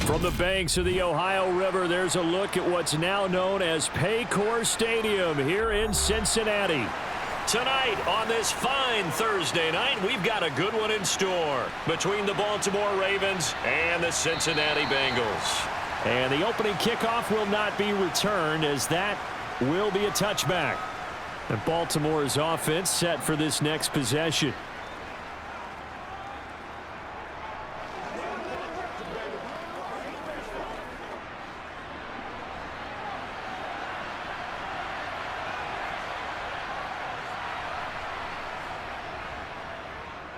From the banks of the Ohio River, there's a look at what's now known as Paycor Stadium here in Cincinnati. Tonight on this fine Thursday night, we've got a good one in store between the Baltimore Ravens and the Cincinnati Bengals. And the opening kickoff will not be returned, as that will be a touchback. And Baltimore's offense set for this next possession.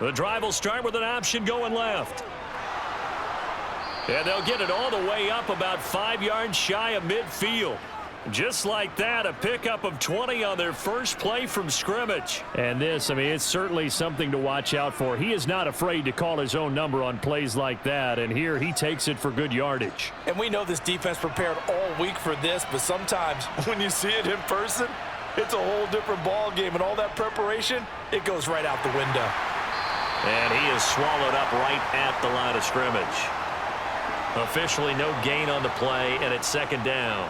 The drive will start with an option going left. And they'll get it all the way up about 5 yards shy of midfield. Just like that, a pickup of 20 on their first play from scrimmage. And this, it's certainly something to watch out for. He is not afraid to call his own number on plays like that. And here he takes it for good yardage. And we know this defense prepared all week for this, but sometimes when you see it in person, it's a whole different ball game. And all that preparation, it goes right out the window. And he is swallowed up right at the line of scrimmage. Officially no gain on the play, and it's second down.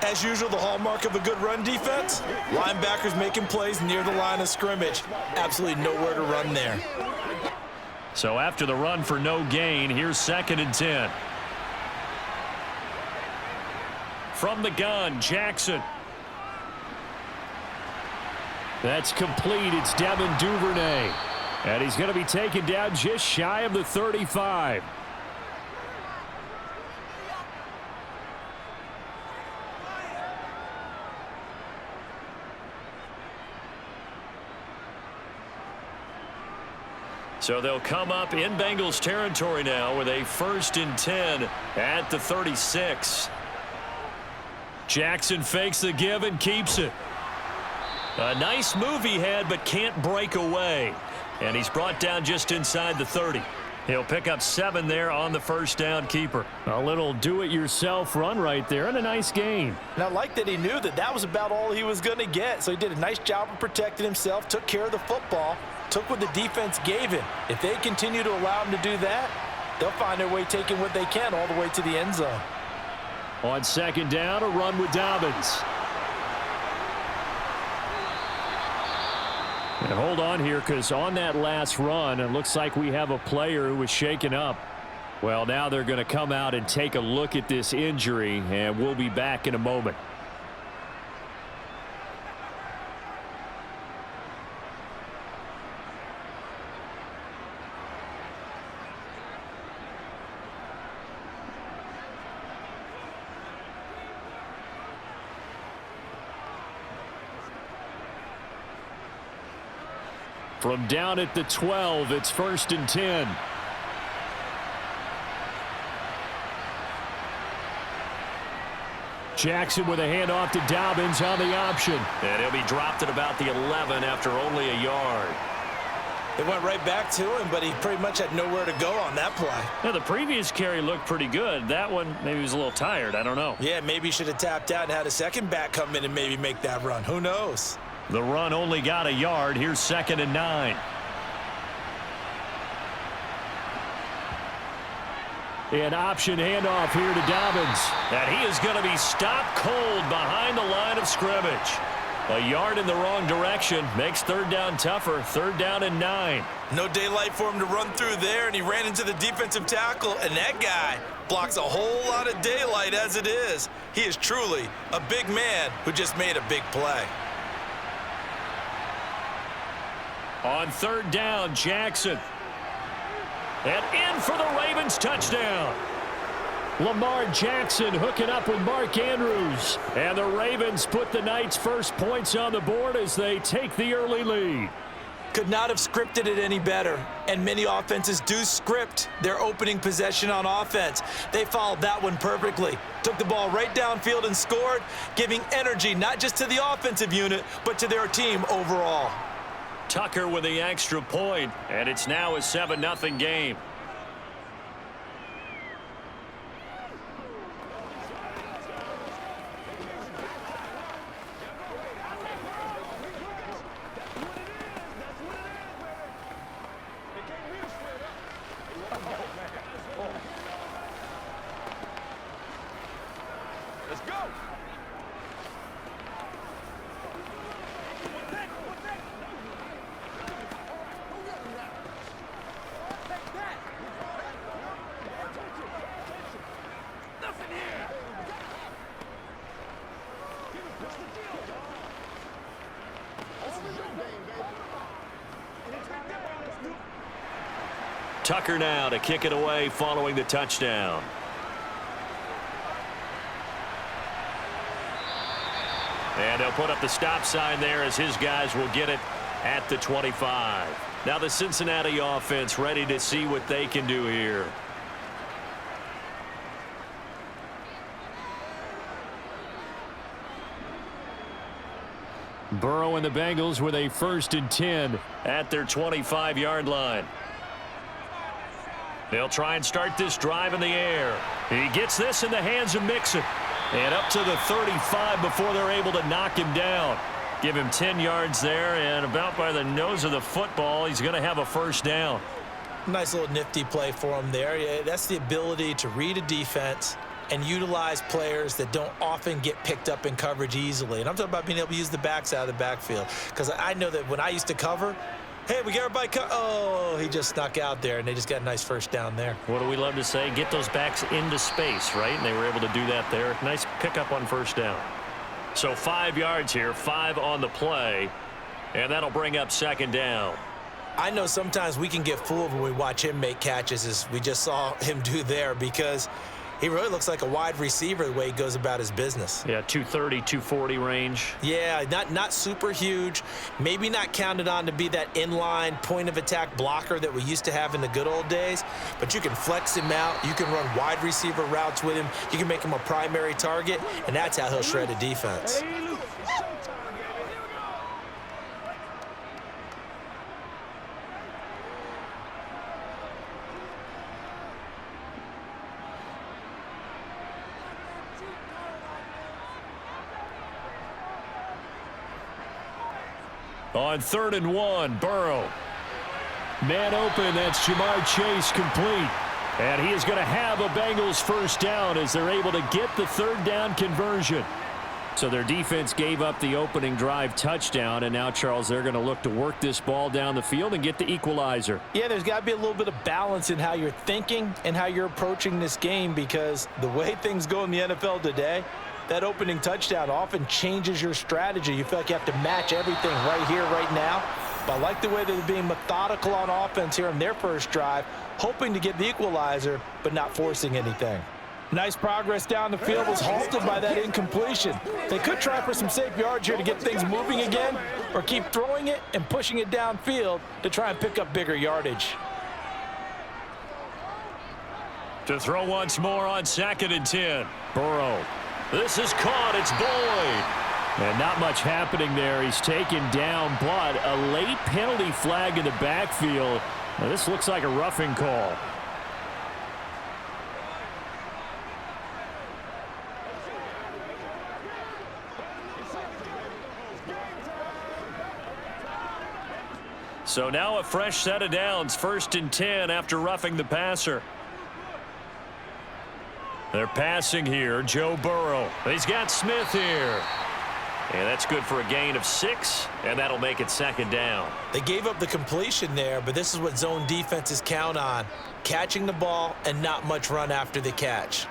As usual, the hallmark of a good run defense, linebackers making plays near the line of scrimmage. Absolutely nowhere to run there. So after the run for no gain, here's 2nd and 10. From the gun, Jackson. That's complete. It's Devin Duvernay. And he's going to be taken down just shy of the 35. So they'll come up in Bengals territory now with a 1st and 10 at the 36. Jackson fakes the give and keeps it. A nice move he had, but can't break away. And he's brought down just inside the 30. He'll pick up 7 there on the first down keeper. A little do-it-yourself run right there, and a nice gain. And I like that he knew that that was about all he was going to get. So he did a nice job of protecting himself, took care of the football, took what the defense gave him. If they continue to allow him to do that, they'll find their way taking what they can all the way to the end zone. On 2nd down, a run with Dobbins. And hold on here, because on that last run, it looks like we have a player who was shaken up. Well, now they're going to come out and take a look at this injury, and we'll be back in a moment. From down at the 12, it's 1st and 10. Jackson with a handoff to Dobbins on the option. And he'll be dropped at about the 11 after only a yard. It went right back to him, but he pretty much had nowhere to go on that play. Now, the previous carry looked pretty good. That one, maybe he was a little tired. I don't know. Yeah, maybe he should have tapped out and had a second back come in and maybe make that run. Who knows? The run only got a yard. Here's 2nd and 9. An option handoff here to Dobbins. And he is going to be stopped cold behind the line of scrimmage. A yard in the wrong direction makes 3rd down tougher. 3rd down and 9. No daylight for him to run through there, and he ran into the defensive tackle, and that guy blocks a whole lot of daylight as it is. He is truly a big man who just made a big play. On 3rd down, Jackson. And in for the Ravens touchdown. Lamar Jackson hooking up with Mark Andrews. And the Ravens put the night's first points on the board as they take the early lead. Could not have scripted it any better. And many offenses do script their opening possession on offense. They followed that one perfectly. Took the ball right downfield and scored, giving energy not just to the offensive unit, but to their team overall. Tucker with the extra point, and it's now a 7-0 game. Tucker now to kick it away following the touchdown. And they'll put up the stop sign there as his guys will get it at the 25. Now the Cincinnati offense ready to see what they can do here. Burrow and the Bengals with a 1st and 10 at their 25-yard line. They'll try and start this drive in the air. He gets this in the hands of Mixon. And up to the 35 before they're able to knock him down. Give him 10 yards there, and about by the nose of the football, he's going to have a 1st down. Nice little nifty play for him there. Yeah, that's the ability to read a defense and utilize players that don't often get picked up in coverage easily. And I'm talking about being able to use the backs out of the backfield. Because I know that when I used to cover, hey, we got everybody oh, he just snuck out there, and they just got a nice 1st down there. What do we love to say? Get those backs into space, right? And they were able to do that there. Nice pickup on 1st down. So 5 yards here, 5 on the play, and that'll bring up 2nd down. I know sometimes we can get fooled when we watch him make catches, as we just saw him do there, because he really looks like a wide receiver the way he goes about his business. Yeah, 230, 240 range. Yeah, not super huge. Maybe not counted on to be that inline point-of-attack blocker that we used to have in the good old days. But you can flex him out. You can run wide receiver routes with him. You can make him a primary target, and that's how he'll shred a defense. On 3rd and 1, Burrow. Man open, that's Jamar Chase complete. And he is going to have a Bengals 1st down as they're able to get the 3rd down conversion. So their defense gave up the opening drive touchdown, and now, Charles, they're going to look to work this ball down the field and get the equalizer. Yeah, there's got to be a little bit of balance in how you're thinking and how you're approaching this game, because the way things go in the NFL today, that opening touchdown often changes your strategy. You feel like you have to match everything right here, right now. But I like the way they're being methodical on offense here in their 1st drive, hoping to get the equalizer, but not forcing anything. Nice progress down the field, was halted by that incompletion. They could try for some safe yards here to get things moving again, or keep throwing it and pushing it downfield to try and pick up bigger yardage. To throw once more on 2nd and 10. Burrow. This is caught. It's Boyd. And not much happening there. He's taken down, but a late penalty flag in the backfield. Now, this looks like a roughing call. So now a fresh set of downs. 1st and 10 after roughing the passer. They're passing here. Joe Burrow. He's got Smith here. And that's good for a gain of 6, and that'll make it 2nd down. They gave up the completion there, but this is what zone defenses count on. Catching the ball and not much run after the catch.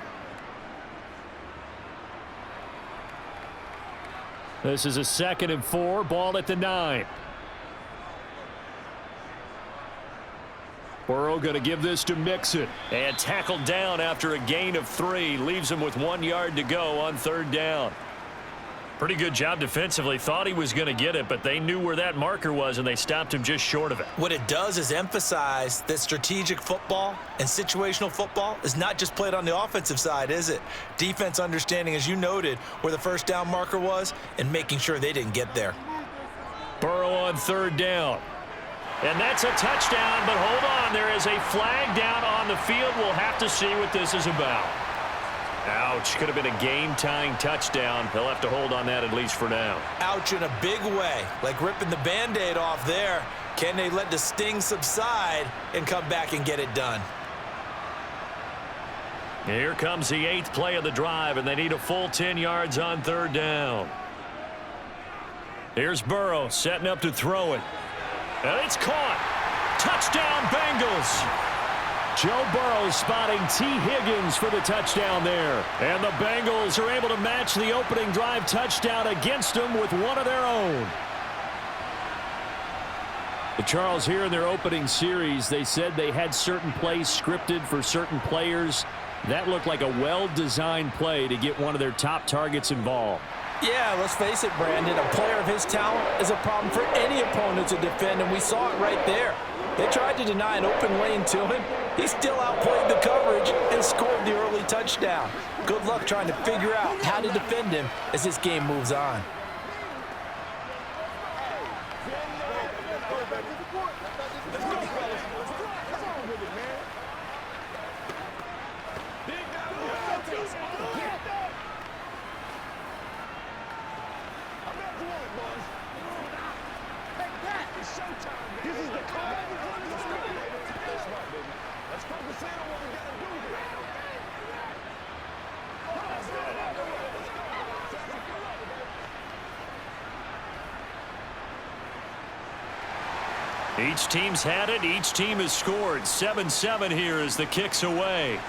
This is a 2nd and 4. Ball at the 9. Burrow going to give this to Mixon. And tackled down after a gain of 3. Leaves him with 1 yard to go on 3rd down. Pretty good job defensively. Thought he was going to get it, but they knew where that marker was, and they stopped him just short of it. What it does is emphasize that strategic football and situational football is not just played on the offensive side, is it? Defense understanding, as you noted, where the 1st down marker was and making sure they didn't get there. Burrow on 3rd down. And that's a touchdown, but hold on. There is a flag down on the field. We'll have to see what this is about. Ouch. Could have been a game-tying touchdown. They'll have to hold on that at least for now. Ouch in a big way, like ripping the Band-Aid off there. Can they let the sting subside and come back and get it done? Here comes the 8th play of the drive, and they need a full 10 yards on 3rd down. Here's Burrow setting up to throw it. And it's caught. Touchdown, Bengals. Joe Burrow spotting T. Higgins for the touchdown there. And the Bengals are able to match the opening drive touchdown against them with one of their own. But Charles, here in their opening series, they said they had certain plays scripted for certain players. That looked like a well-designed play to get one of their top targets involved. Yeah, let's face it, Brandon. A player of his talent is a problem for any opponent to defend, and we saw it right there. They tried to deny an open lane to him. He still outplayed the coverage and scored the early touchdown. Good luck trying to figure out how to defend him as this game moves on. Each team's had it. Each team has scored. 7-7 here as the kick's away.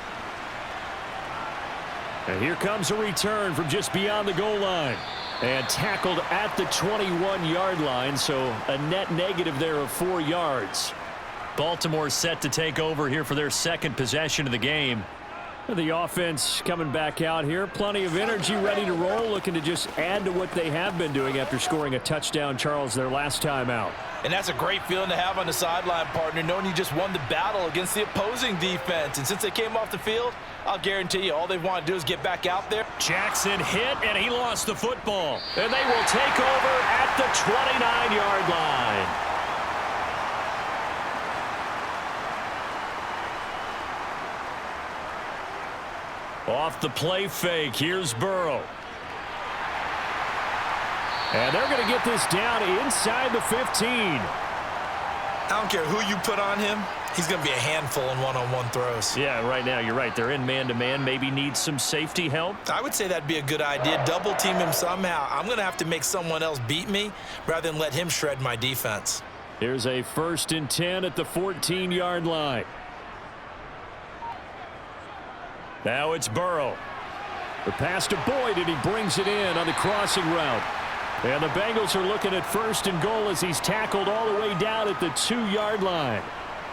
And here comes a return from just beyond the goal line. And tackled at the 21-yard line, so a net negative there of 4 yards. Baltimore set to take over here for their second possession of the game. The offense coming back out here. Plenty of energy, ready to roll, looking to just add to what they have been doing after scoring a touchdown, Charles, their last time out. And that's a great feeling to have on the sideline, partner, knowing you just won the battle against the opposing defense. And since they came off the field, I'll guarantee you all they want to do is get back out there. Jackson hit, and he lost the football. And they will take over at the 29-yard line. Off the play fake, here's Burrow. And they're going to get this down inside the 15. I don't care who you put on him. He's going to be a handful in one-on-one throws. Yeah, right now, you're right. They're in man-to-man. Maybe needs some safety help. I would say that'd be a good idea. Double team him somehow. I'm going to have to make someone else beat me rather than let him shred my defense. Here's a 1st and 10 at the 14-yard line. Now it's Burrow. The pass to Boyd, and he brings it in on the crossing route. And the Bengals are looking at 1st and goal as he's tackled all the way down at the 2-yard line.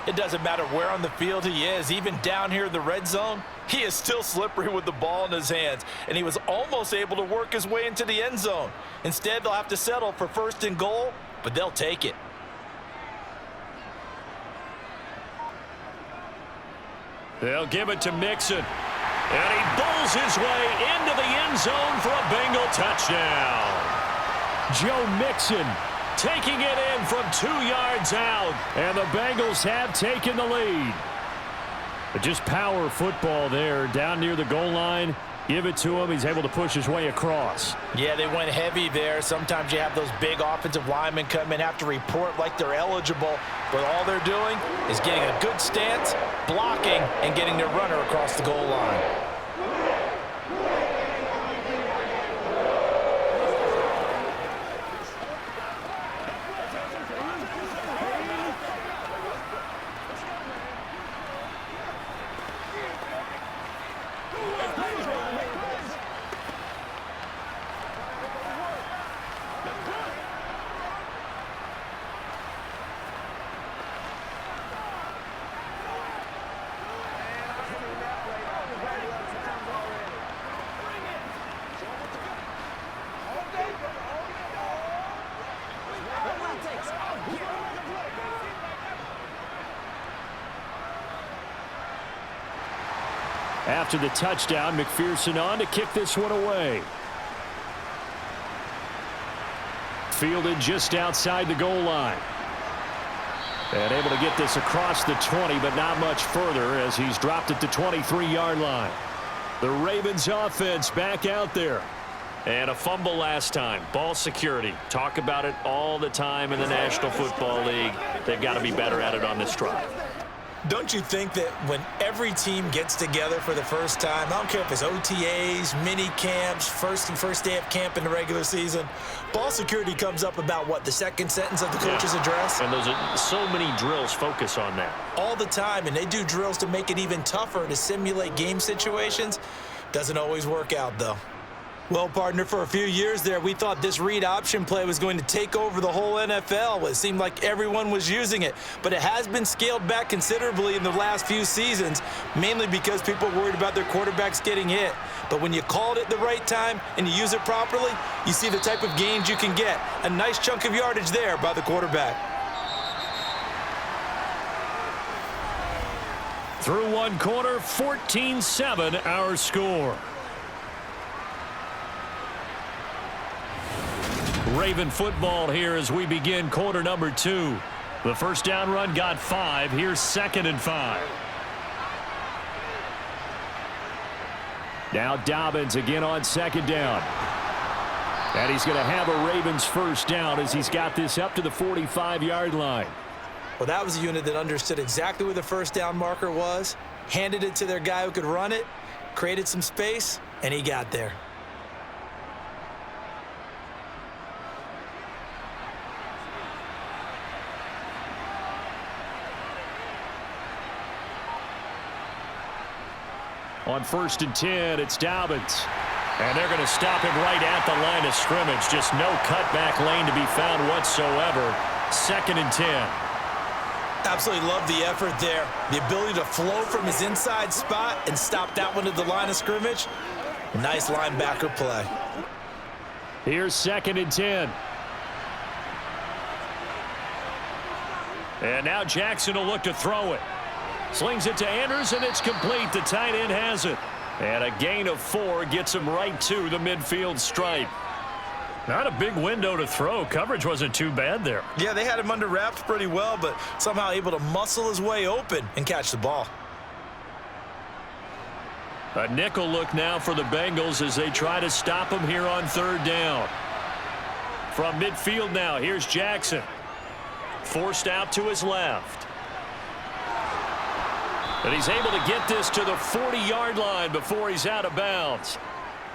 It doesn't matter where on the field he is, even down here in the red zone, he is still slippery with the ball in his hands, and he was almost able to work his way into the end zone. Instead, they'll have to settle for 1st and goal, but they'll take it. They'll give it to Mixon. And he bowls his way into the end zone for a Bengal touchdown. Joe Mixon taking it in from 2 yards out. And the Bengals have taken the lead. But just power football there down near the goal line. Give it to him. He's able to push his way across. Yeah, they went heavy there. Sometimes you have those big offensive linemen come in, have to report like they're eligible. But all they're doing is getting a good stance, blocking, and getting their runner across the goal line. After the touchdown, McPherson on to kick this one away. Fielded just outside the goal line. And able to get this across the 20, but not much further as he's dropped at the 23-yard line. The Ravens offense back out there. And a fumble last time. Ball security. Talk about it all the time in the National Football League. They've got to be better at it on this drive. Don't you think that when every team gets together for the first time, I don't care if it's OTAs, mini camps, first day of camp in the regular season, ball security comes up about what, the second sentence of the coach's address? And those are so many drills focus on that. All the time, and they do drills to make it even tougher to simulate game situations. Doesn't always work out, though. Well, partner, for a few years there, we thought this read option play was going to take over the whole NFL. It seemed like everyone was using it, but it has been scaled back considerably in the last few seasons, mainly because people are worried about their quarterbacks getting hit. But when you call it at the right time and you use it properly, you see the type of gains you can get. A nice chunk of yardage there by the quarterback. Through one quarter, 14-7 our score. Raven football here as we begin quarter number 2. The first down run got 5. Here's 2nd and 5. Now Dobbins again on 2nd down. And he's going to have a Ravens first down as he's got this up to the 45-yard line. Well, that was a unit that understood exactly where the first down marker was, handed it to their guy who could run it, created some space, and he got there. On 1st and 10, it's Dobbins. And they're going to stop him right at the line of scrimmage. Just no cutback lane to be found whatsoever. 2nd and 10. Absolutely love the effort there. The ability to flow from his inside spot and stop that one at the line of scrimmage. Nice linebacker play. Here's 2nd and 10. And now Jackson will look to throw it. Slings it to Andrews, and it's complete. The tight end has it. And a gain of 4 gets him right to the midfield stripe. Not a big window to throw. Coverage wasn't too bad there. Yeah, they had him under wraps pretty well, but somehow able to muscle his way open and catch the ball. A nickel look now for the Bengals as they try to stop him here on 3rd down. From midfield now, here's Jackson. Forced out to his left. And he's able to get this to the 40-yard line before he's out of bounds.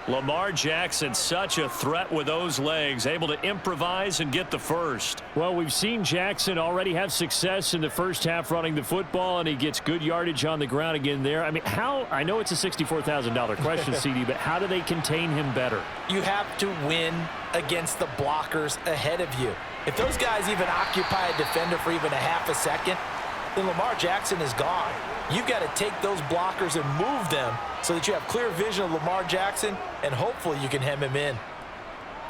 Lamar Jackson, such a threat with those legs, able to improvise and get the first. Well, we've seen Jackson already have success in the first half running the football, and he gets good yardage on the ground again there. I mean, I know it's a $64,000 question, CD, but how do they contain him better? You have to win against the blockers ahead of you. If those guys even occupy a defender for even a half a second, then Lamar Jackson is gone. You've got to take those blockers and move them so that you have clear vision of Lamar Jackson, and hopefully you can hem him in.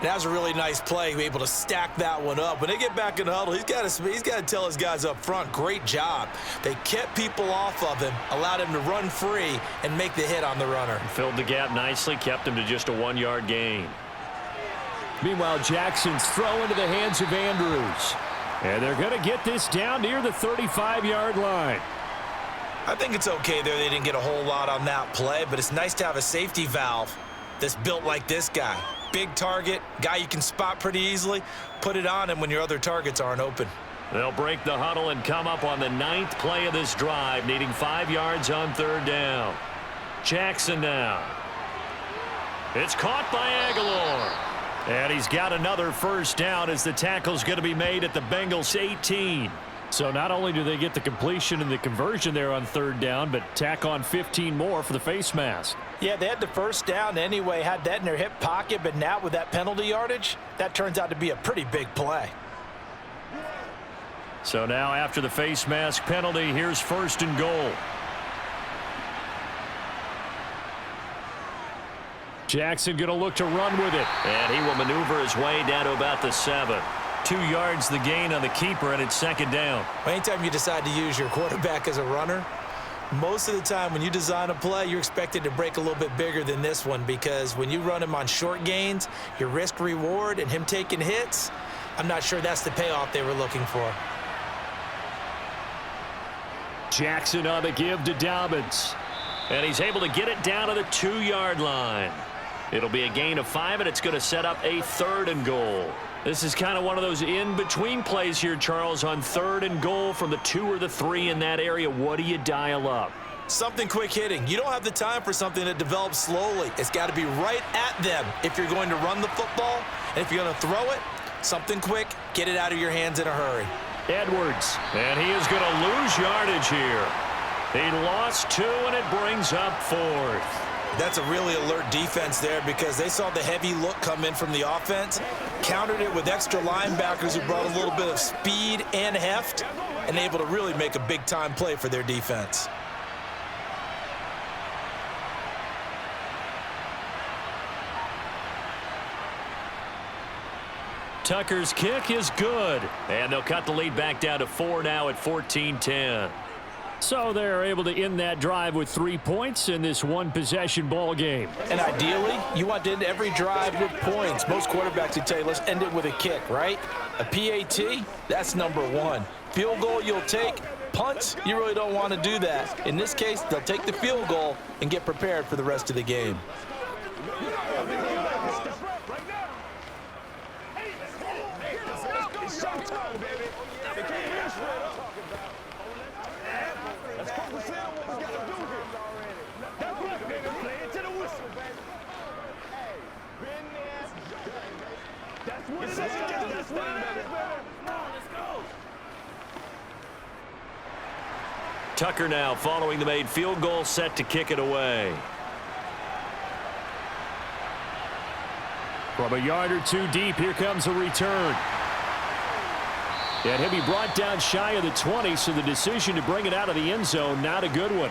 That was a really nice play, able to stack that one up. When they get back in the huddle, he's got to tell his guys up front, great job. They kept people off of him, allowed him to run free, and make the hit on the runner. Filled the gap nicely, kept him to just a 1-yard gain. Meanwhile, Jackson's throw into the hands of Andrews. And they're going to get this down near the 35-yard line. I think it's okay there. They didn't get a whole lot on that play, but it's nice to have a safety valve that's built like this guy. Big target, guy you can spot pretty easily. Put it on him when your other targets aren't open. They'll break the huddle and come up on the 9th play of this drive, needing 5 yards on 3rd down. Jackson now. It's caught by Aguilar. And he's got another first down as the tackle's going to be made at the Bengals 18. So not only do they get the completion and the conversion there on 3rd down, but tack on 15 more for the face mask. Yeah, they had the first down anyway, had that in their hip pocket, but now with that penalty yardage, that turns out to be a pretty big play. So now after the face mask penalty, here's 1st and goal. Jackson going to look to run with it. And he will maneuver his way down to about the 7. 2 yards the gain on the keeper, and it's 2nd down. Anytime you decide to use your quarterback as a runner, most of the time when you design a play, you're expected to break a little bit bigger than this one, because when you run him on short gains, your risk reward and him taking hits, I'm not sure that's the payoff they were looking for. Jackson on the give to Dobbins. And he's able to get it down to the 2-yard line. It'll be a gain of 5, and it's going to set up a 3rd and goal. This is kind of one of those in-between plays here, Charles, on 3rd and goal from the 2 or the 3 in that area. What do you dial up? Something quick hitting. You don't have the time for something that develops slowly. It's got to be right at them if you're going to run the football. And if you're going to throw it, something quick, get it out of your hands in a hurry. Edwards, and he is going to lose yardage here. He lost 2, and it brings up 4th. That's a really alert defense there because they saw the heavy look come in from the offense, countered it with extra linebackers who brought a little bit of speed and heft, and able to really make a big-time play for their defense. Tucker's kick is good, and they'll cut the lead back down to 4 now at 14-10. So they're able to end that drive with 3 points in this one-possession ball game. And ideally, you want to end every drive with points. Most quarterbacks would tell you, let's end it with a kick, right? A PAT, that's number 1. Field goal you'll take. Punts, you really don't want to do that. In this case, they'll take the field goal and get prepared for the rest of the game. Tucker now following the made field goal, set to kick it away. From a yard or two deep, here comes a return. And he'll be brought down shy of the 20, so the decision to bring it out of the end zone, not a good one.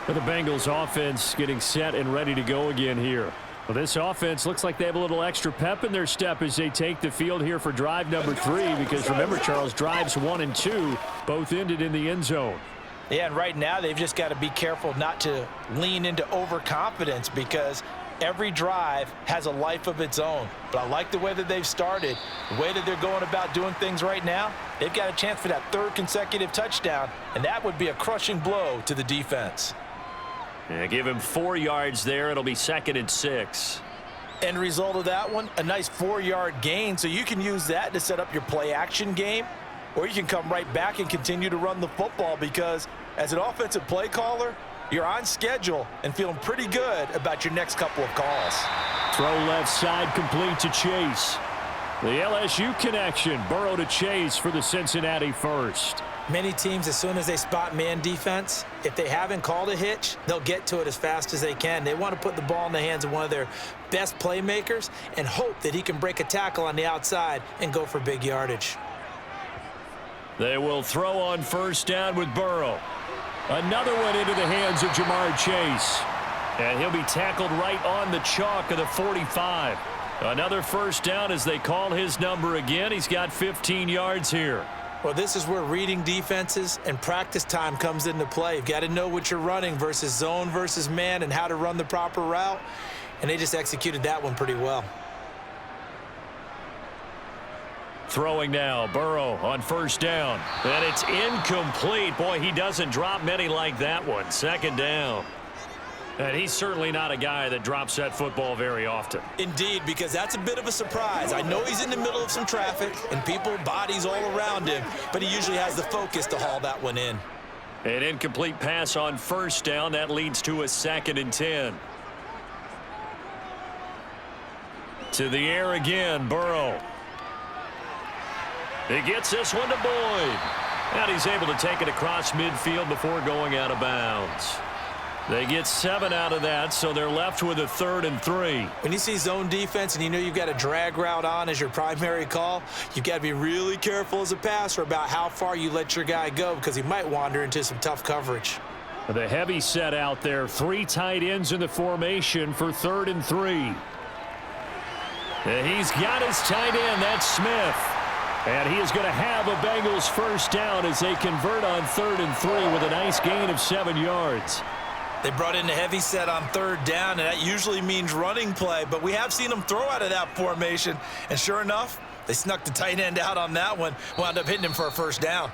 But the Bengals offense getting set and ready to go again here. Well, this offense looks like they have a little extra pep in their step as they take the field here for drive number 3, because remember, Charles, drives 1 and 2 both ended in the end zone. Yeah, and right now they've just got to be careful not to lean into overconfidence because every drive has a life of its own. But I like the way that they've started, the way that they're going about doing things right now. They've got a chance for that 3rd consecutive touchdown, and that would be a crushing blow to the defense. Yeah, give him 4 yards there. It'll be 2nd and 6. End result of that one, a nice 4-yard gain, so you can use that to set up your play-action game, or you can come right back and continue to run the football because as an offensive play caller, you're on schedule and feeling pretty good about your next couple of calls. Throw left side complete to Chase. The LSU connection, Burrow to Chase for the Cincinnati first. Many teams, as soon as they spot man defense, if they haven't called a hitch, they'll get to it as fast as they can. They want to put the ball in the hands of one of their best playmakers and hope that he can break a tackle on the outside and go for big yardage. They will throw on first down with Burrow. Another one into the hands of Jamar Chase. And he'll be tackled right on the chalk of the 45. Another first down as they call his number again. He's got 15 yards here. Well, this is where reading defenses and practice time comes into play. You've got to know what you're running versus zone versus man and how to run the proper route. And they just executed that one pretty well. Throwing now, Burrow on first down. And it's incomplete. Boy, he doesn't drop many like that one. 2nd down. And he's certainly not a guy that drops that football very often. Indeed, because that's a bit of a surprise. I know he's in the middle of some traffic and people, bodies all around him, but he usually has the focus to haul that one in. An incomplete pass on first down. That leads to a 2nd and 10. To the air again, Burrow. He gets this one to Boyd. And he's able to take it across midfield before going out of bounds. They get 7 out of that, so they're left with a 3rd and 3. When you see zone defense and you know you've got a drag route on as your primary call, you've got to be really careful as a passer about how far you let your guy go because he might wander into some tough coverage. The heavy set out there. 3 tight ends in the formation for 3rd and 3. And he's got his tight end. That's Smith. And he is going to have a Bengals first down as they convert on 3rd and 3 with a nice gain of 7 yards. They brought in the heavy set on 3rd down, and that usually means running play, but we have seen them throw out of that formation, and sure enough, they snuck the tight end out on that one, wound up hitting him for a first down.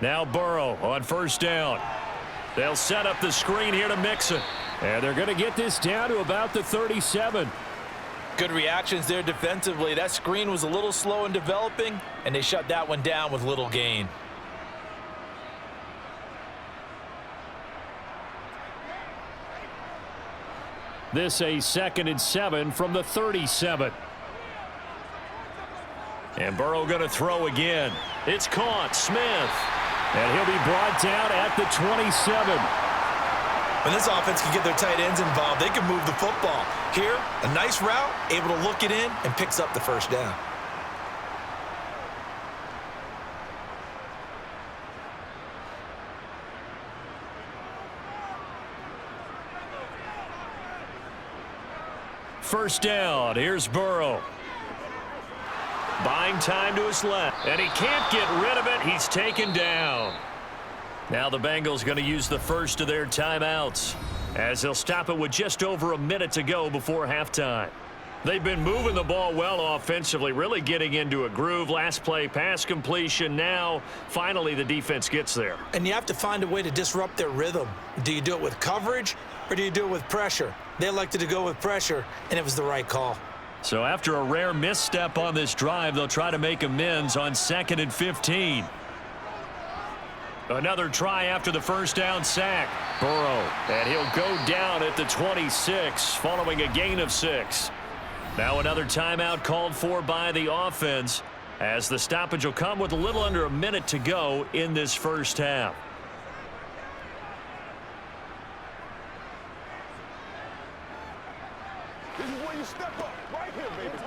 Now Burrow on first down. They'll set up the screen here to Mixon. And they're going to get this down to about the 37. Good reactions there defensively. That screen was a little slow in developing, and they shut that one down with little gain. This a 2nd and 7 from the 37. And Burrow going to throw again. It's caught. Smith. And he'll be brought down at the 27. When this offense can get their tight ends involved, they can move the football. Here, a nice route, able to look it in, and picks up the first down. First down. Here's Burrow. Buying time to his left. And he can't get rid of it. He's taken down. Now the Bengals going to use the first of their timeouts as they'll stop it with just over a minute to go before halftime. They've been moving the ball well offensively, really getting into a groove. Last play, pass completion. Now, finally, the defense gets there. And you have to find a way to disrupt their rhythm. Do you do it with coverage or do you do it with pressure? They elected to go with pressure, and it was the right call. So after a rare misstep on this drive, they'll try to make amends on 2nd and 15. Another try after the first down sack. Burrow, and he'll go down at the 26 following a gain of 6. Now another timeout called for by the offense as the stoppage will come with a little under a minute to go in this first half. This is where you step up, right here, baby.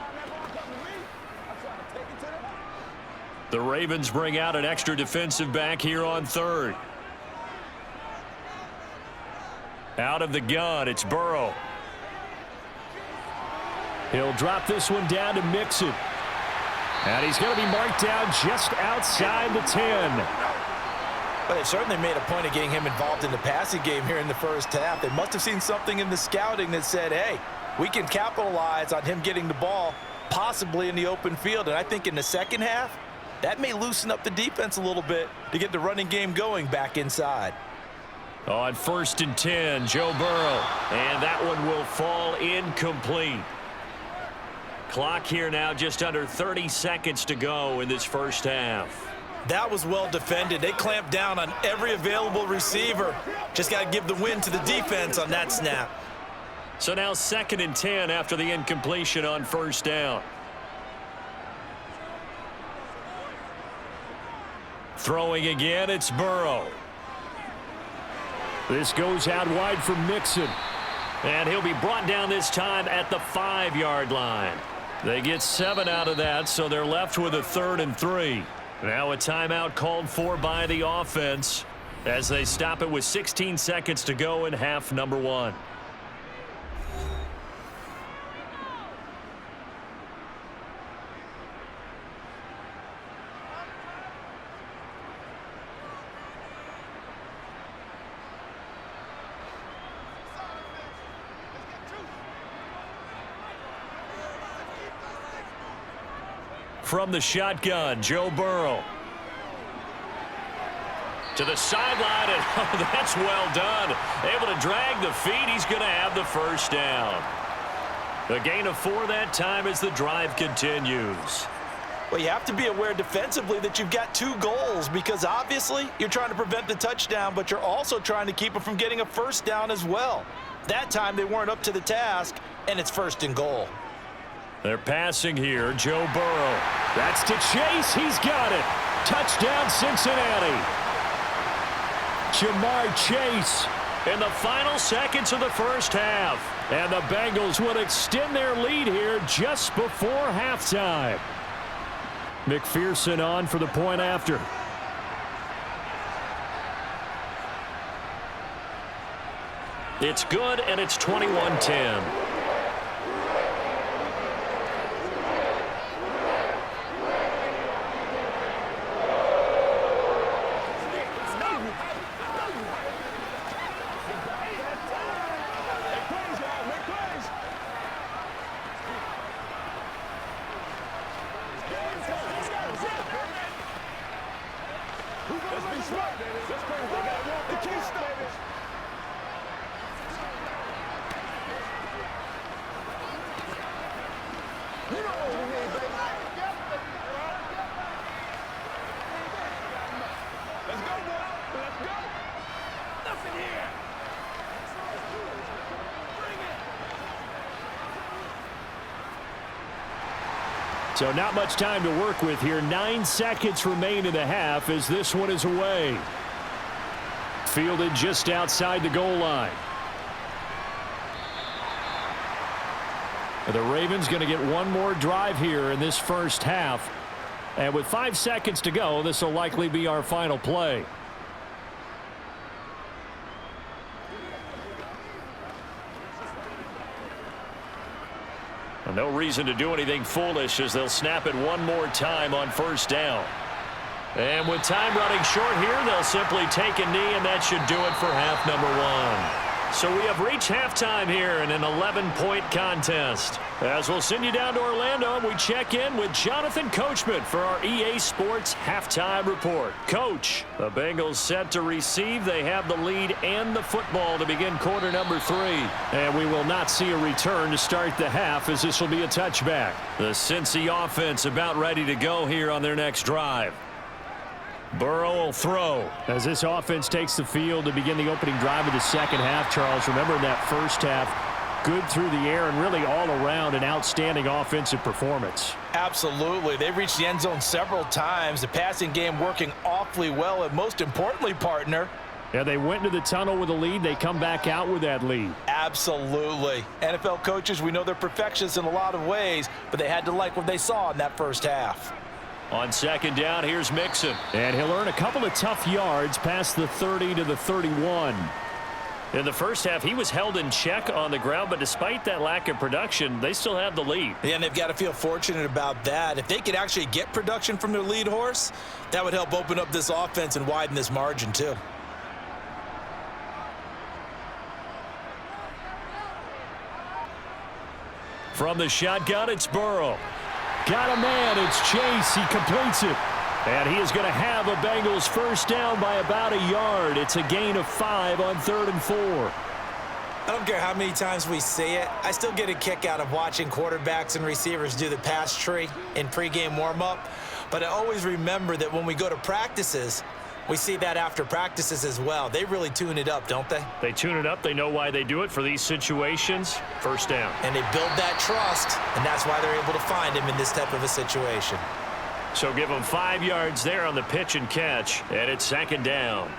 The Ravens bring out an extra defensive back here on 3rd. Out of the gun, it's Burrow. He'll drop this one down to Mixon. And he's going to be marked down just outside the 10. But they certainly made a point of getting him involved in the passing game here in the first half. They must have seen something in the scouting that said, hey, we can capitalize on him getting the ball possibly in the open field. And I think in the second half, that may loosen up the defense a little bit to get the running game going back inside. On 1st and 10, Joe Burrow. And that one will fall incomplete. Clock here now just under 30 seconds to go in this first half. That was well defended. They clamped down on every available receiver. Just got to give the win to the defense on that snap. So now 2nd and 10 after the incompletion on first down. Throwing again, it's Burrow. This goes out wide for Mixon. And he'll be brought down this time at the 5-yard line. They get 7 out of that, so they're left with a 3rd and 3. Now a timeout called for by the offense as they stop it with 16 seconds to go in half number 1. From the shotgun, Joe Burrow. To the sideline, and oh, that's well done. Able to drag the feet. He's going to have the first down. A gain of 4 that time as the drive continues. Well, you have to be aware defensively that you've got 2 goals because obviously you're trying to prevent the touchdown, but you're also trying to keep it from getting a first down as well. That time they weren't up to the task, and it's 1st and goal. They're passing here, Joe Burrow. That's to Chase. He's got it. Touchdown, Cincinnati. Jamar Chase in the final seconds of the first half. And the Bengals will extend their lead here just before halftime. McPherson on for the point after. It's good, and it's 21-10. So not much time to work with here. 9 seconds remain in the half as this one is away. Fielded just outside the goal line. The Ravens going to get one more drive here in this first half. And with 5 seconds to go, this will likely be our final play. No reason to do anything foolish as they'll snap it one more time on first down. And with time running short here, they'll simply take a knee, and that should do it for half number one. So we have reached halftime here in an 11-point contest. As we'll send you down to Orlando, we check in with Jonathan Coachman for our EA Sports Halftime Report. Coach, the Bengals set to receive. They have the lead and the football to begin quarter number 3. And we will not see a return to start the half as this will be a touchback. The Cincy offense about ready to go here on their next drive. Burrow will throw. As this offense takes the field to begin the opening drive of the second half, Charles, remember in that first half, good through the air and really all around an outstanding offensive performance. Absolutely. They reached the end zone several times. The passing game working awfully well, and most importantly, partner, yeah, they went into the tunnel with a lead. They come back out with that lead. Absolutely. NFL coaches, we know they're perfectionists in a lot of ways, but they had to like what they saw in that first half. On second down, here's Mixon. And he'll earn a couple of tough yards past the 30 to the 31. In the first half, he was held in check on the ground, but despite that lack of production, they still have the lead. Yeah, and they've got to feel fortunate about that. If they could actually get production from their lead horse, that would help open up this offense and widen this margin too. From the shotgun, it's Burrow. Got a man, it's Chase, he completes it. And he is going to have a Bengals first down by about a yard. It's a gain of 5 on 3rd and 4. I don't care how many times we say it, I still get a kick out of watching quarterbacks and receivers do the pass tree in pregame warm-up. But I always remember that when we go to practices, we see that after practices as well. They really tune it up, don't they? They tune it up. They know why they do it for these situations. First down. And they build that trust, and that's why they're able to find him in this type of a situation. So give them 5 yards there on the pitch and catch, and it's second down.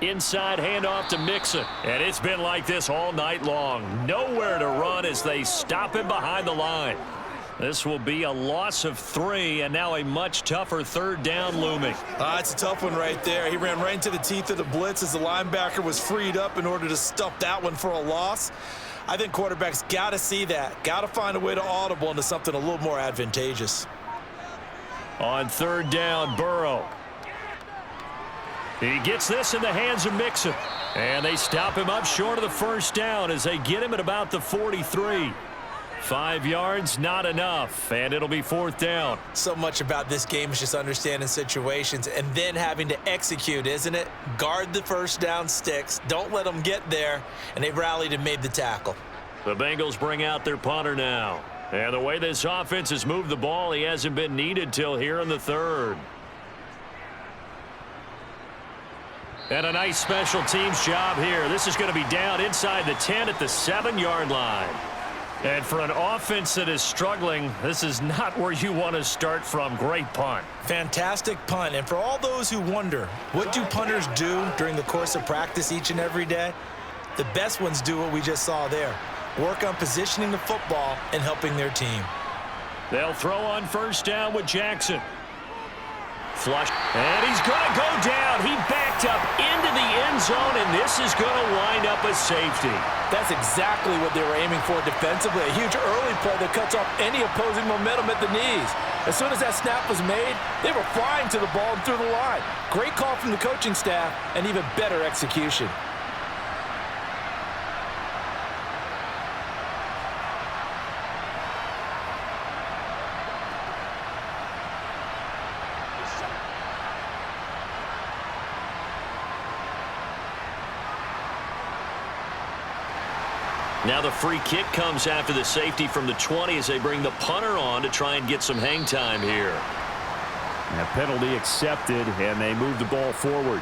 Inside handoff to Mixon. And it's been like this all night long. Nowhere to run as they stop him behind the line. This will be a loss of 3, and now a much tougher 3rd down looming. It's a tough one right there. He ran right into the teeth of the blitz as the linebacker was freed up in order to stuff that one for a loss. I think quarterbacks got to see that. Got to find a way to audible into something a little more advantageous. On 3rd down, Burrow. He gets this in the hands of Mixon. And they stop him up short of the first down as they get him at about the 43. 5 yards, not enough, and it'll be 4th down. So much about this game is just understanding situations and then having to execute, isn't it? Guard the first down sticks. Don't let them get there, and they rallied and made the tackle. The Bengals bring out their punter now. And the way this offense has moved the ball, he hasn't been needed till here in the 3rd. And a nice special teams job here. This is going to be down inside the 10 at the 7-yard line. And for an offense that is struggling, this is not where you want to start from. Great punt. Fantastic punt. And for all those who wonder, what do punters do during the course of practice each and every day? The best ones do what we just saw there. Work on positioning the football and helping their team. They'll throw on first down with Jackson. Flush. And he's going to go down. He backed up into the end zone, and this is going to wind up a safety. That's exactly what they were aiming for defensively. A huge early play that cuts off any opposing momentum at the knees. As soon as that snap was made, they were flying to the ball and through the line. Great call from the coaching staff and even better execution. Now the free kick comes after the safety from the 20 as they bring the punter on to try and get some hang time here. A penalty accepted, and they move the ball forward.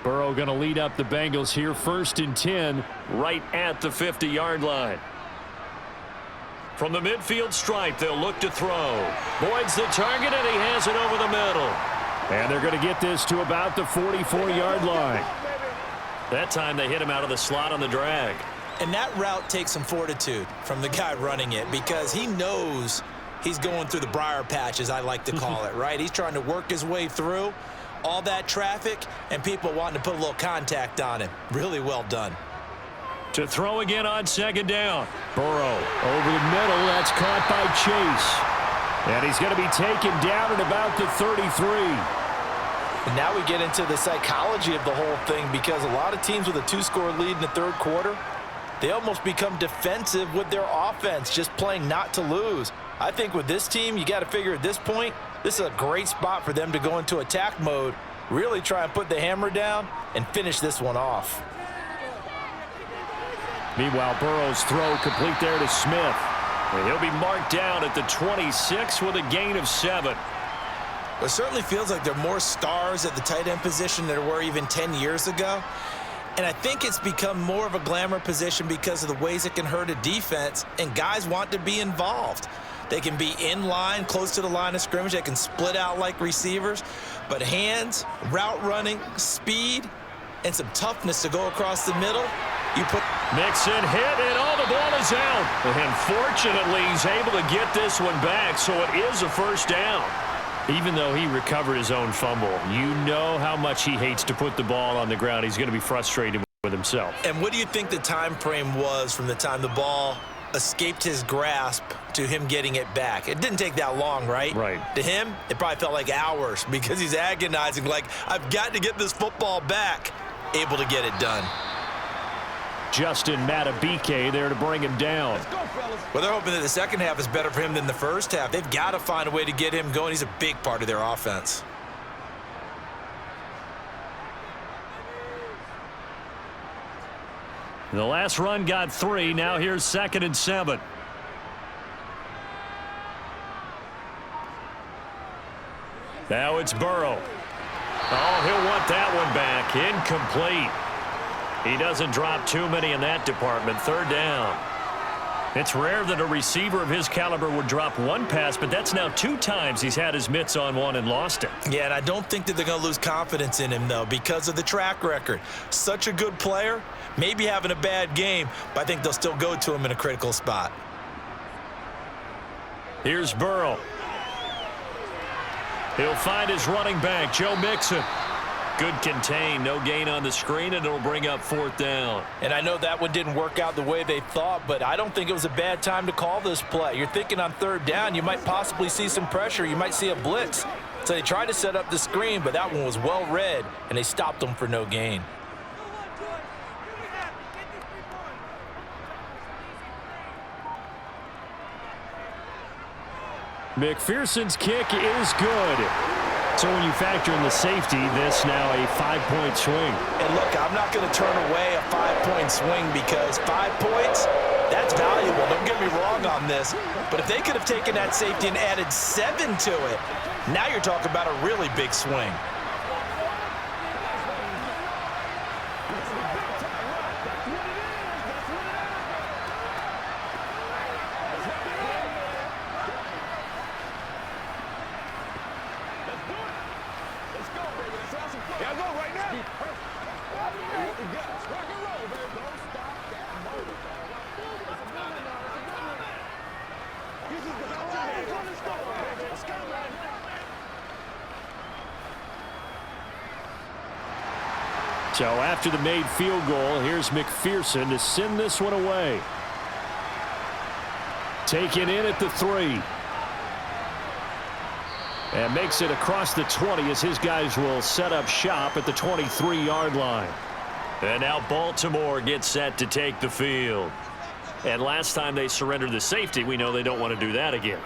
Burrow going to lead up the Bengals here, 1st and 10. Right at the 50-yard line. From the midfield stripe, they'll look to throw. Boyd's the target, and he has it over the middle. And they're going to get this to about the 44-yard line. That time they hit him out of the slot on the drag. And that route takes some fortitude from the guy running it because he knows he's going through the briar patch, as I like to call it, right? He's trying to work his way through all that traffic and people wanting to put a little contact on him. Really well done. To throw again on 2nd down. Burrow over the middle. That's caught by Chase. And he's going to be taken down at about the 33. And now we get into the psychology of the whole thing because a lot of teams with a 2-score lead in the 3rd quarter, they almost become defensive with their offense, just playing not to lose. I think with this team, you got to figure at this point, this is a great spot for them to go into attack mode, really try and put the hammer down and finish this one off. Meanwhile, Burrow's throw complete there to Smith. And he'll be marked down at the 26 with a gain of 7. It certainly feels like there are more stars at the tight end position than there were even 10 years ago. And I think it's become more of a glamour position because of the ways it can hurt a defense, and guys want to be involved. They can be in line, close to the line of scrimmage. They can split out like receivers. But hands, route running, speed, and some toughness to go across the middle. You put Mixon hit, and the ball is out. And fortunately, he's able to get this one back, so it is a 1st down. Even though he recovered his own fumble, you know how much he hates to put the ball on the ground. He's going to be frustrated with himself. And what do you think the time frame was from the time the ball escaped his grasp to him getting it back? It didn't take that long, right? Right. To him, it probably felt like hours because he's agonizing, like, I've got to get this football back. Able to get it done. Justin Matabike there to bring him down. Let's go, fellas. Well, they're hoping that the second half is better for him than the first half. They've got to find a way to get him going. He's a big part of their offense. The last run got 3. Now here's 2nd and 7. Now it's Burrow. Oh, he'll want that one back. Incomplete. He doesn't drop too many in that department. 3rd down. It's rare that a receiver of his caliber would drop one pass, but that's now 2 times he's had his mitts on one and lost it. Yeah, and I don't think that they're going to lose confidence in him, though, because of the track record. Such a good player, maybe having a bad game, but I think they'll still go to him in a critical spot. Here's Burrow. He'll find his running back, Joe Mixon. Good contain, no gain on the screen, and it'll bring up 4th down. And I know that one didn't work out the way they thought, but I don't think it was a bad time to call this play. You're thinking on 3rd down, you might possibly see some pressure. You might see a blitz. So they tried to set up the screen, but that one was well read, and they stopped them for no gain. McPherson's kick is good. So when you factor in the safety, this now a 5-point swing. And look, I'm not going to turn away a 5-point swing because 5 points, that's valuable. Don't get me wrong on this. But if they could have taken that safety and added 7 to it, now you're talking about a really big swing. So after the made field goal, here's McPherson to send this one away. Taken in at the 3. And makes it across the 20 as his guys will set up shop at the 23-yard line. And now Baltimore gets set to take the field. And last time they surrendered the safety, we know they don't want to do that again.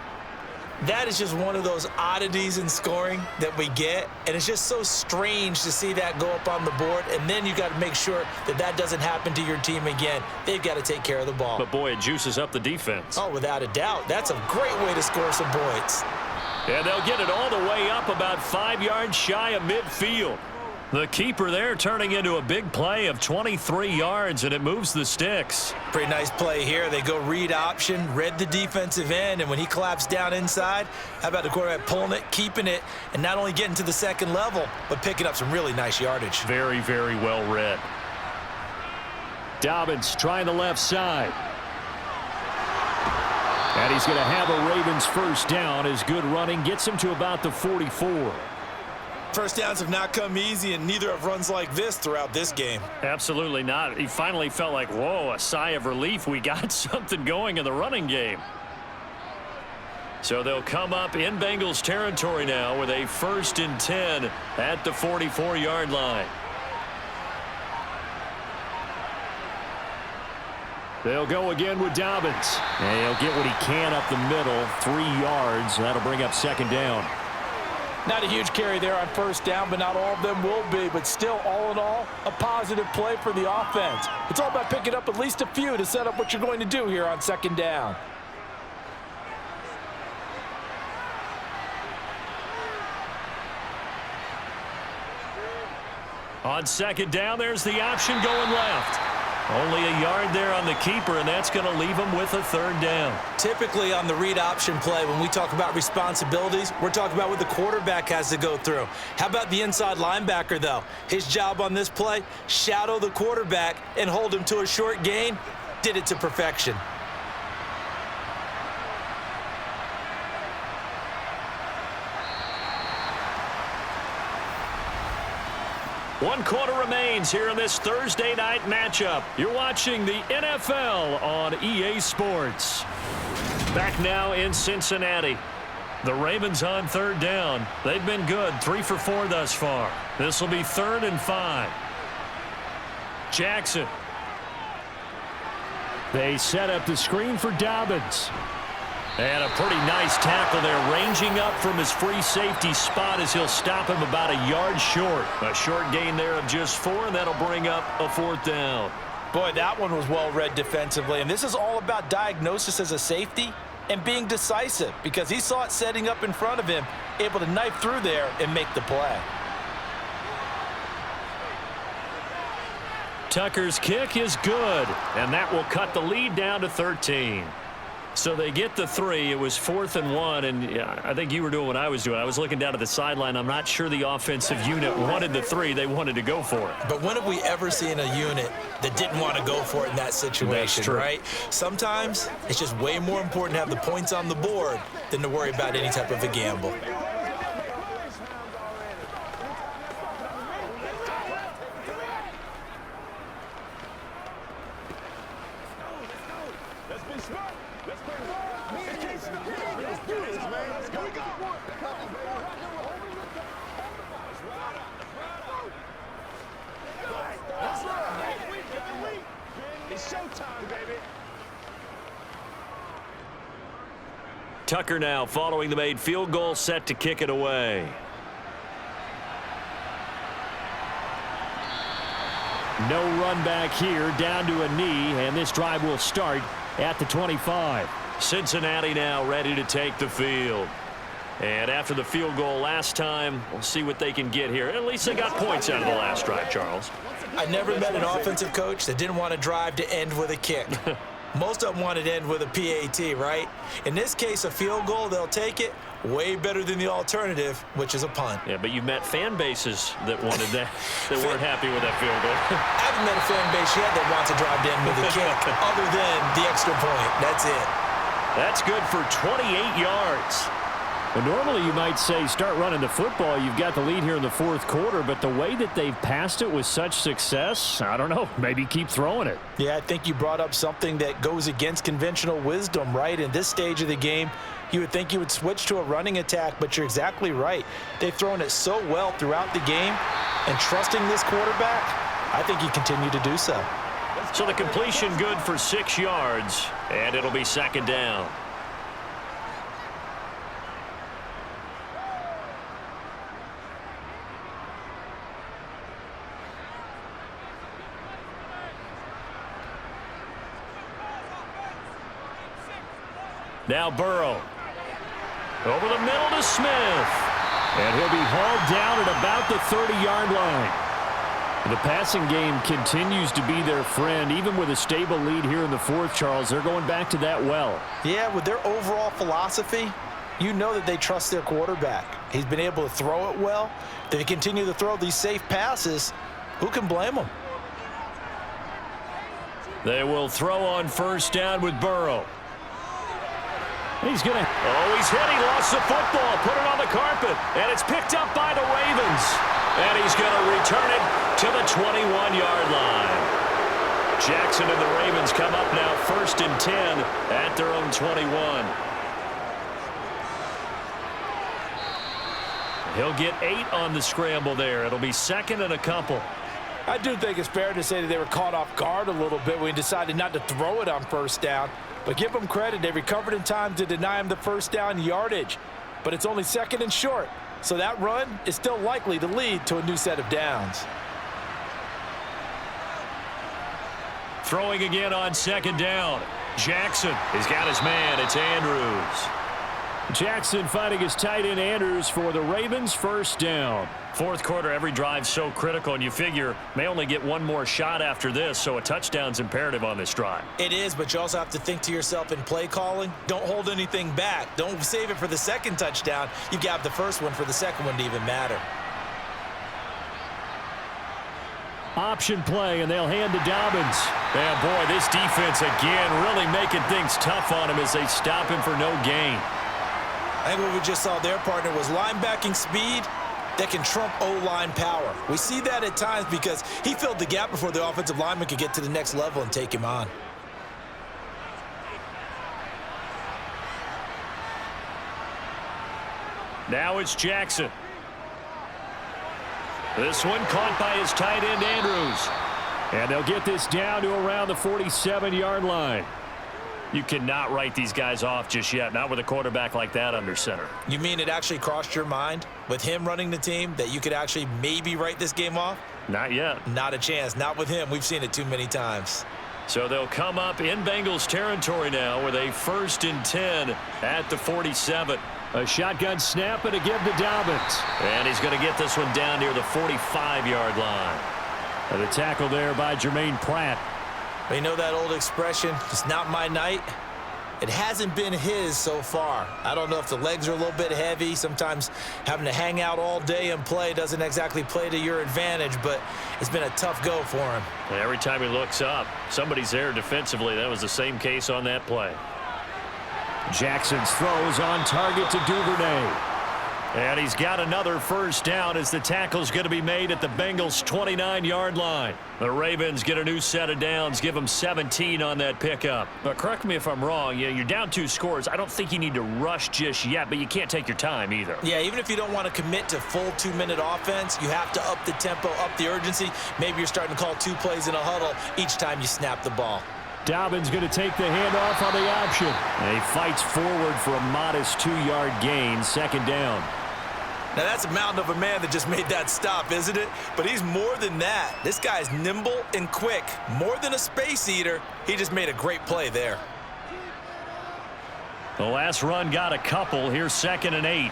That is just one of those oddities in scoring that we get, and it's just so strange to see that go up on the board, and then you got to make sure that that doesn't happen to your team again. They've got to take care of the ball. But, boy, it juices up the defense. Oh, without a doubt. That's a great way to score some points. And they'll get it all the way up about 5 yards shy of midfield. The keeper there turning into a big play of 23 yards, and it moves the sticks. Pretty nice play here. They go read option, read the defensive end, and when he collapsed down inside, how about the quarterback pulling it, keeping it, and not only getting to the second level, but picking up some really nice yardage. Very, very well read. Dobbins trying the left side. And he's going to have a Ravens first down. His good running gets him to about the 44. First downs have not come easy, and neither have runs like this throughout this game. Absolutely not. He finally felt like, whoa, a sigh of relief. We got something going in the running game. So they'll come up in Bengals territory now with a 1st and 10 at the 44-yard line. They'll go again with Dobbins. And he'll get what he can up the middle, 3 yards. That'll bring up 2nd down. Not a huge carry there on first down, but not all of them will be. But still, all in all, a positive play for the offense. It's all about picking up at least a few to set up what you're going to do here on 2nd down. On 2nd down, there's the option going left. Only a yard there on the keeper, and that's going to leave him with a 3rd down. Typically on the read option play, when we talk about responsibilities, we're talking about what the quarterback has to go through. How about the inside linebacker, though? His job on this play, shadow the quarterback and hold him to a short gain. Did it to perfection. One quarter remains here in this Thursday night matchup. You're watching the NFL on EA Sports. Back now in Cincinnati. The Ravens on 3rd down. They've been good, 3 for 4 thus far. This will be 3rd and 5. Jackson. They set up the screen for Dobbins. And a pretty nice tackle there, ranging up from his free safety spot as he'll stop him about a yard short. A short gain there of just 4, and that'll bring up a 4th down. Boy, that one was well read defensively, and this is all about diagnosis as a safety and being decisive because he saw it setting up in front of him, able to knife through there and make the play. Tucker's kick is good, and that will cut the lead down to 13. So they get the 3. It was 4th and 1, and I think you were doing what I was doing. I was looking down at the sideline. I'm not sure the offensive unit wanted the 3. They wanted to go for it. But when have we ever seen a unit that didn't want to go for it in that situation, right? Sometimes it's just way more important to have the points on the board than to worry about any type of a gamble. Tucker now following the made field goal, set to kick it away. No run back here, down to a knee, and this drive will start at the 25. Cincinnati now ready to take the field. And after the field goal last time, we'll see what they can get here. At least they got points out of the last drive, Charles. I never met an offensive coach that didn't want to drive to end with a kick. Most of them wanted to end with a PAT, right? In this case, a field goal, they'll take it. Way better than the alternative, which is a punt. Yeah, but you've met fan bases that wanted that, that weren't happy with that field goal. I haven't met a fan base yet that wants to drive to end with a kick, other than the extra point. That's it. That's good for 28 yards. Well, normally you might say start running the football. You've got the lead here in the 4th quarter, but the way that they've passed it with such success, I don't know, maybe keep throwing it. Yeah, I think you brought up something that goes against conventional wisdom, right? In this stage of the game, you would think you would switch to a running attack, but you're exactly right. They've thrown it so well throughout the game, and trusting this quarterback, I think you continue to do so. So the completion good for 6 yards, and it'll be second down. Now Burrow. Over the middle to Smith. And he'll be hauled down at about the 30-yard line. The passing game continues to be their friend. Even with a stable lead here in the fourth, Charles, they're going back to that well. Yeah, with their overall philosophy, you know that they trust their quarterback. He's been able to throw it well. They continue to throw these safe passes. Who can blame them? They will throw on first down with Burrow. He's going to... Oh, he's hit. He lost the football. Put it on the carpet. And it's picked up by the Ravens. And he's going to return it to the 21-yard line. Jackson and the Ravens come up now 1st and 10 at their own 21. He'll get 8 on the scramble there. It'll be 2nd and a couple. I do think it's fair to say that they were caught off guard a little bit when he decided not to throw it on first down. But give them credit. They recovered in time to deny him the first down yardage. But it's only 2nd and short. So that run is still likely to lead to a new set of downs. Throwing again on 2nd down. Jackson has got his man. It's Andrews. Jackson finding his tight end Andrews for the Ravens, first down. Fourth quarter, every drive so critical, and you figure may only get one more shot after this, so a touchdown's imperative on this drive. It is, but you also have to think to yourself in play calling. Don't hold anything back. Don't save it for the second touchdown. You've got the first one for the second one to even matter. Option play, and they'll hand to Dobbins. And boy, this defense again really making things tough on him as they stop him for no gain. I think what we just saw their partner was linebacking speed that can trump O-line power. We see that at times because he filled the gap before the offensive lineman could get to the next level and take him on. Now it's Jackson. This one caught by his tight end Andrews. And they'll get this down to around the 47-yard line. You cannot write these guys off just yet, not with a quarterback like that under center. You mean it actually crossed your mind with him running the team that you could actually maybe write this game off? Not yet. Not a chance. Not with him. We've seen it too many times. So they'll come up in Bengals territory now with a 1st and 10 at the 47. A shotgun snap and a give to Dobbins. And he's going to get this one down near the 45-yard line. And the tackle there by Jermaine Pratt. You know that old expression, it's not my night? It hasn't been his so far. I don't know if the legs are a little bit heavy. Sometimes having to hang out all day and play doesn't exactly play to your advantage, but it's been a tough go for him. And every time he looks up, somebody's there defensively. That was the same case on that play. Jackson's throws on target to Duvernay. And he's got another first down as the tackle's going to be made at the Bengals' 29-yard line. The Ravens get a new set of downs, give them 17 on that pickup. But correct me if I'm wrong, you're down 2 scores. I don't think you need to rush just yet, but you can't take your time either. Yeah, even if you don't want to commit to full 2-minute offense, you have to up the tempo, up the urgency. Maybe you're starting to call 2 plays in a huddle each time you snap the ball. Dobbins going to take the handoff on the option. And he fights forward for a modest 2-yard gain, 2nd down. Now, that's a mountain of a man that just made that stop, isn't it? But he's more than that. This guy's nimble and quick. More than a space eater, he just made a great play there. The last run got a couple. Here's 2nd and 8.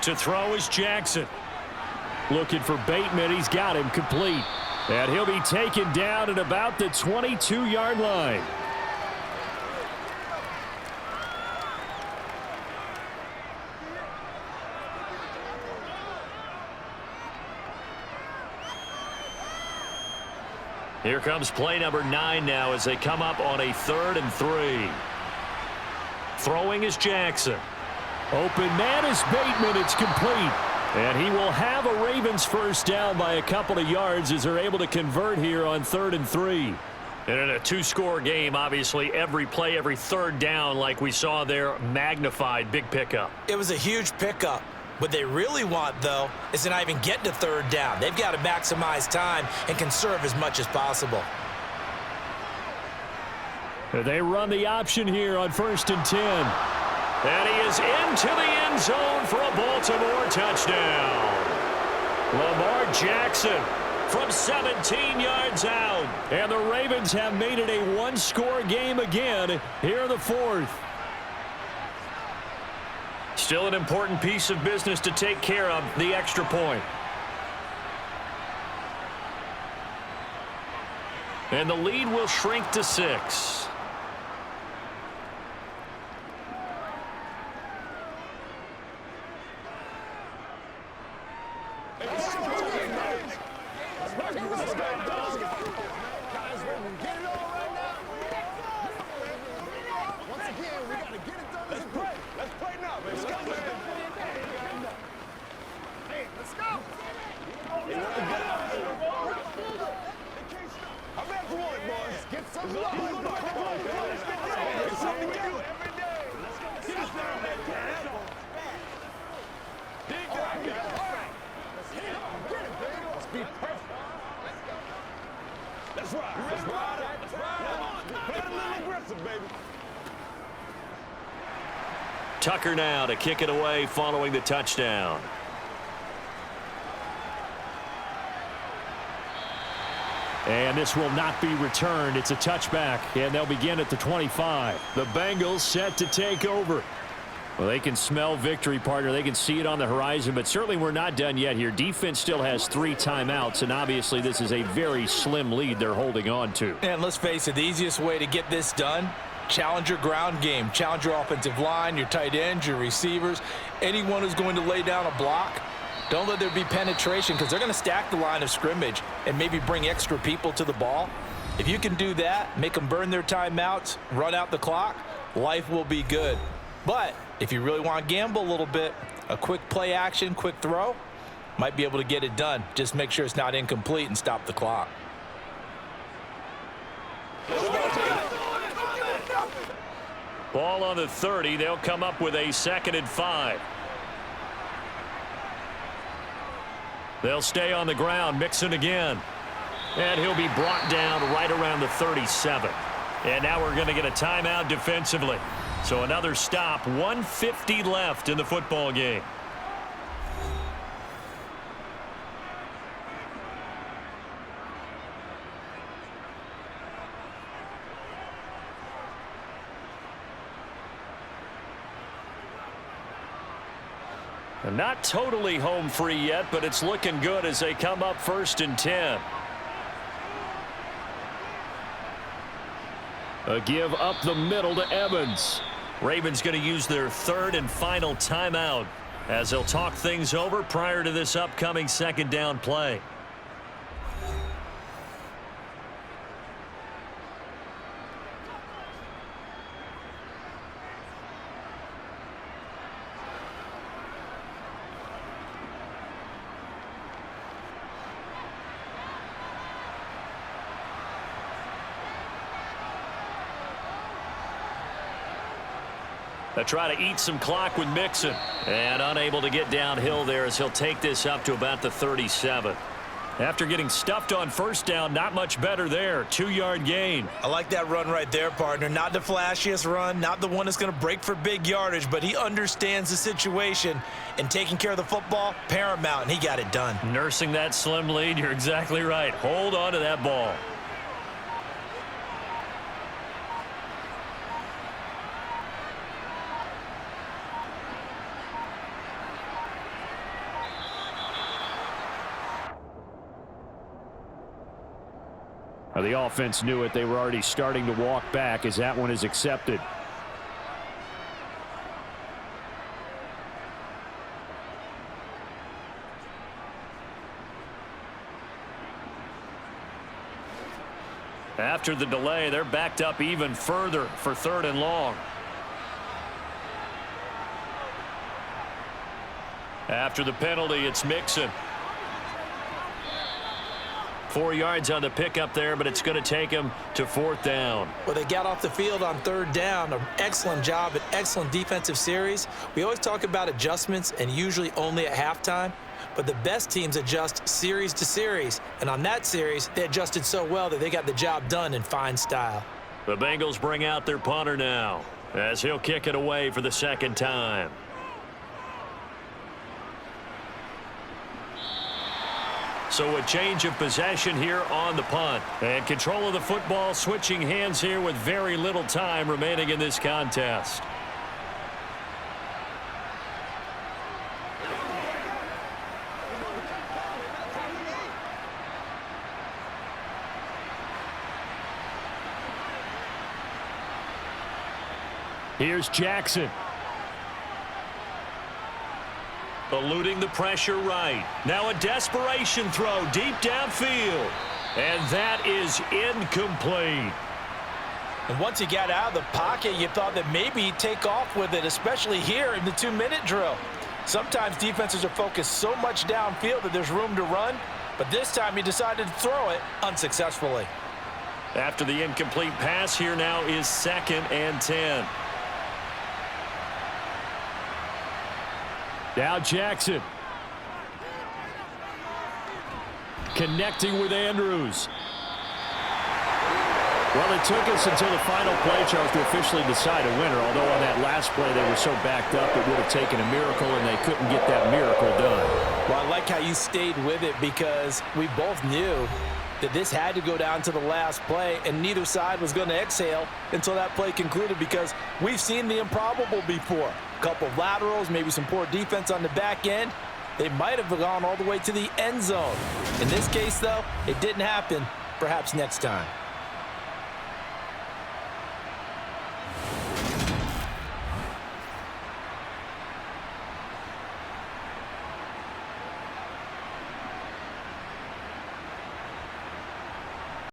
To throw is Jackson. Looking for Bateman. He's got him complete. And he'll be taken down at about the 22-yard line. Here comes play number 9 now as they come up on a 3rd and 3. Throwing is Jackson. Open man is Bateman. It's complete. And he will have a Ravens first down by a couple of yards as they're able to convert here on 3rd and 3. And in a 2-score game, obviously, every play, every 3rd down, like we saw there, magnified, big pickup. It was a huge pickup. What they really want, though, is to not even get to third down. They've got to maximize time and conserve as much as possible. They run the option here on 1st and 10. And he is into the end zone for a Baltimore touchdown. Lamar Jackson from 17 yards out. And the Ravens have made it a one-score game again here in the 4th. Still an important piece of business to take care of, the extra point. And the lead will shrink to 6. Tucker now to kick it away following the touchdown. And this will not be returned. It's a touchback, and they'll begin at the 25. The Bengals set to take over. Well, they can smell victory, partner. They can see it on the horizon, but certainly we're not done yet here. Defense still has 3 timeouts, and obviously this is a very slim lead they're holding on to. And let's face it, the easiest way to get this done, challenge your ground game. Challenge your offensive line, your tight ends, your receivers, anyone who's going to lay down a block. Don't let there be penetration because they're going to stack the line of scrimmage and maybe bring extra people to the ball. If you can do that, make them burn their timeouts, run out the clock, life will be good. But if you really want to gamble a little bit, a quick play action, quick throw, might be able to get it done. Just make sure it's not incomplete and stop the clock. Ball on the 30. They'll come up with a 2nd and 5. They'll stay on the ground. Mixon again. And he'll be brought down right around the 37. And now we're going to get a timeout defensively. So another stop. 1:50 left in the football game. And not totally home free yet, but it's looking good as they come up 1st and 10. A give up the middle to Evans. Ravens going to use their 3rd and final timeout as they'll talk things over prior to this upcoming 2nd down play. They'll try to eat some clock with Mixon. And unable to get downhill there as he'll take this up to about the 37. After getting stuffed on 1st down, not much better there. 2-yard gain. I like that run right there, partner. Not the flashiest run, not the one that's going to break for big yardage, but he understands the situation, and taking care of the football, paramount, and he got it done. Nursing that slim lead, you're exactly right. Hold on to that ball. Now, the offense knew it. They were already starting to walk back as that one is accepted. After the delay, they're backed up even further for 3rd and long. After the penalty, it's Mixon. 4 yards on the pickup there, but it's going to take him to 4th down. Well, they got off the field on 3rd down. An excellent job, an excellent defensive series. We always talk about adjustments and usually only at halftime, but the best teams adjust series to series. And on that series, they adjusted so well that they got the job done in fine style. The Bengals bring out their punter now as he'll kick it away for the 2nd time. So a change of possession here on the punt. And control of the football switching hands here with very little time remaining in this contest. Here's Jackson. Eluding the pressure right. Now a desperation throw deep downfield. And that is incomplete. And once he got out of the pocket, you thought that maybe he'd take off with it, especially here in the 2-minute drill. Sometimes defenses are focused so much downfield that there's room to run, but this time he decided to throw it unsuccessfully. After the incomplete pass, here now is 2nd and 10. Now Jackson. Connecting with Andrews. Well, it took us until the final play, Charles, to officially decide a winner. Although on that last play they were so backed up it would have taken a miracle, and they couldn't get that miracle done. Well, I like how you stayed with it because we both knew that this had to go down to the last play, and neither side was going to exhale until that play concluded because we've seen the improbable before. A couple of laterals, maybe some poor defense on the back end. They might have gone all the way to the end zone. In this case, though, it didn't happen. Perhaps next time.